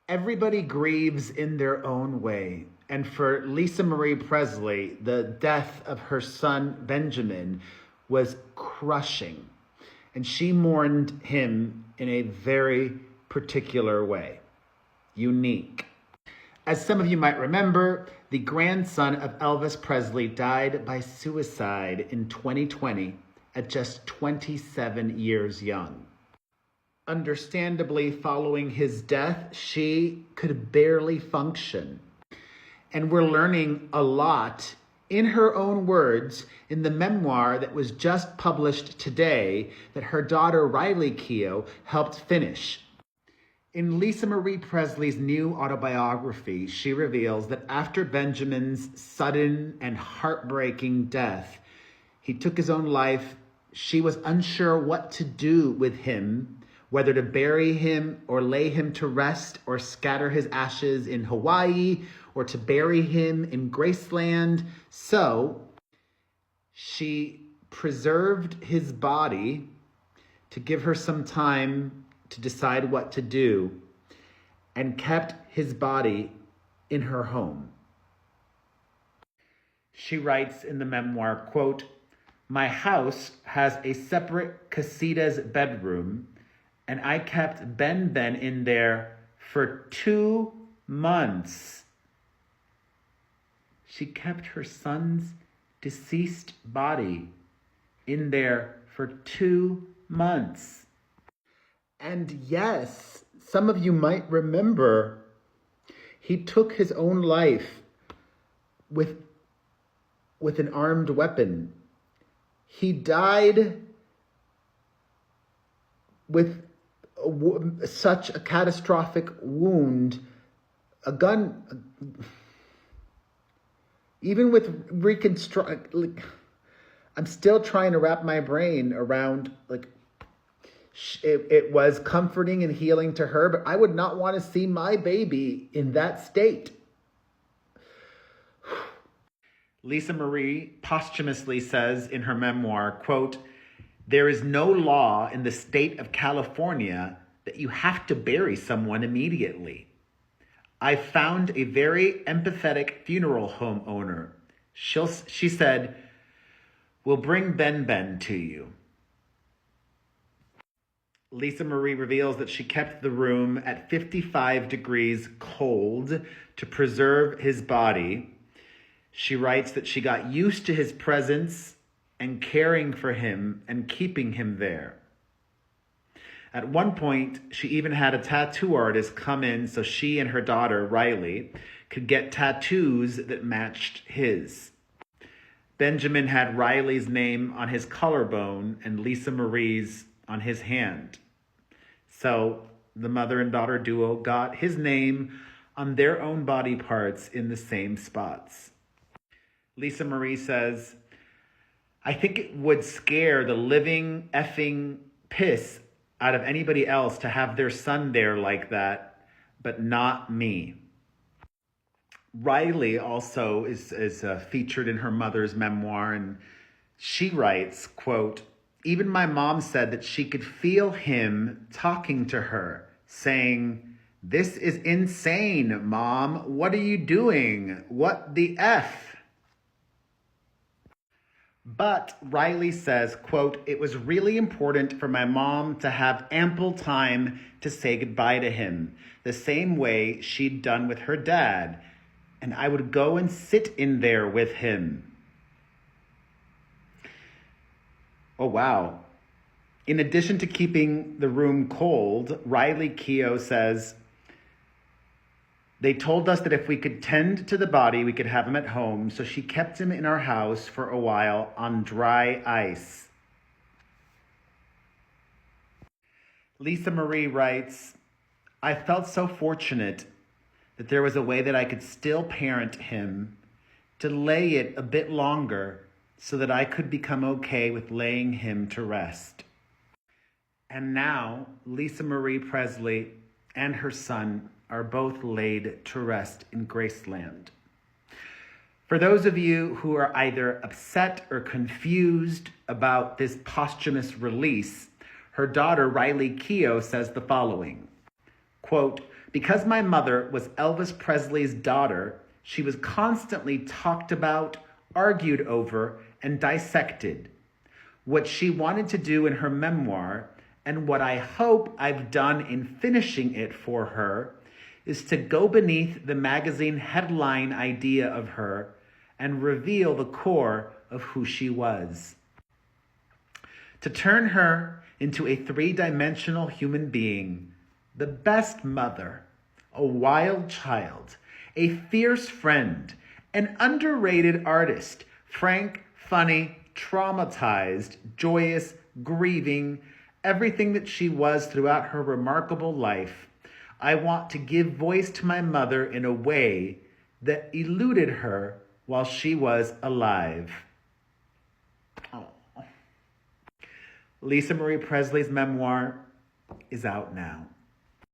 Everybody grieves in their own way. And for Lisa Marie Presley, the death of her son Benjamin was crushing. And she mourned him in a very particular way, unique. As some of you might remember, the grandson of Elvis Presley died by suicide in 2020 at just 27 years young. Understandably, following his death, she could barely function. And we're learning a lot, in her own words, in the memoir that was just published today that her daughter Riley Keough helped finish. In Lisa Marie Presley's new autobiography, she reveals that after Benjamin's sudden and heartbreaking death, he took his own life. She was unsure what to do with him, whether to bury him or lay him to rest or scatter his ashes in Hawaii or to bury him in Graceland. So she preserved his body to give her some time to decide what to do and kept his body in her home. She writes in the memoir, quote, "My house has a separate casitas bedroom, and I kept Ben in there for 2 months. She kept her son's deceased body in there for 2 months. And yes, some of you might remember, he took his own life with an armed weapon. He died with such a catastrophic wound, a gun, even with reconstruct, I'm still trying to wrap my brain around, it was comforting and healing to her, but I would not want to see my baby in that state. Lisa Marie posthumously says in her memoir, quote, "There is no law in the state of California that you have to bury someone immediately. I found a very empathetic funeral home owner. She said, 'We'll bring Ben to you.'" Lisa Marie reveals that she kept the room at 55 degrees cold to preserve his body. She writes that she got used to his presence and caring for him and keeping him there. At one point, she even had a tattoo artist come in so she and her daughter, Riley, could get tattoos that matched his. Benjamin had Riley's name on his collarbone and Lisa Marie's on his hand. So the mother and daughter duo got his name on their own body parts in the same spots. Lisa Marie says, "I think it would scare the living effing piss out of anybody else to have their son there like that, but not me." Riley also is featured in her mother's memoir, and she writes, quote, "Even my mom said that she could feel him talking to her, saying, 'This is insane, Mom. What are you doing? What the F?'" But Riley says, quote, "It was really important for my mom to have ample time to say goodbye to him, the same way she'd done with her dad. And I would go and sit in there with him." Oh, wow. In addition to keeping the room cold, Riley Keough says, "They told us that if we could tend to the body, we could have him at home, so she kept him in our house for a while on dry ice." Lisa Marie writes, "I felt so fortunate that there was a way that I could still parent him, delay it a bit longer so that I could become okay with laying him to rest." And now Lisa Marie Presley and her son are both laid to rest in Graceland. For those of you who are either upset or confused about this posthumous release, her daughter Riley Keough says the following, Quote, because my mother was Elvis Presley's daughter, she was constantly talked about, argued over, and dissected. What she wanted to do in her memoir, and what I hope I've done in finishing it for her, is to go beneath the magazine headline idea of her and reveal the core of who she was. To turn her into a three-dimensional human being, the best mother, a wild child, a fierce friend, an underrated artist, frank, funny, traumatized, joyous, grieving, everything that she was throughout her remarkable life, I want to give voice to my mother in a way that eluded her while she was alive. Oh. Lisa Marie Presley's memoir is out now.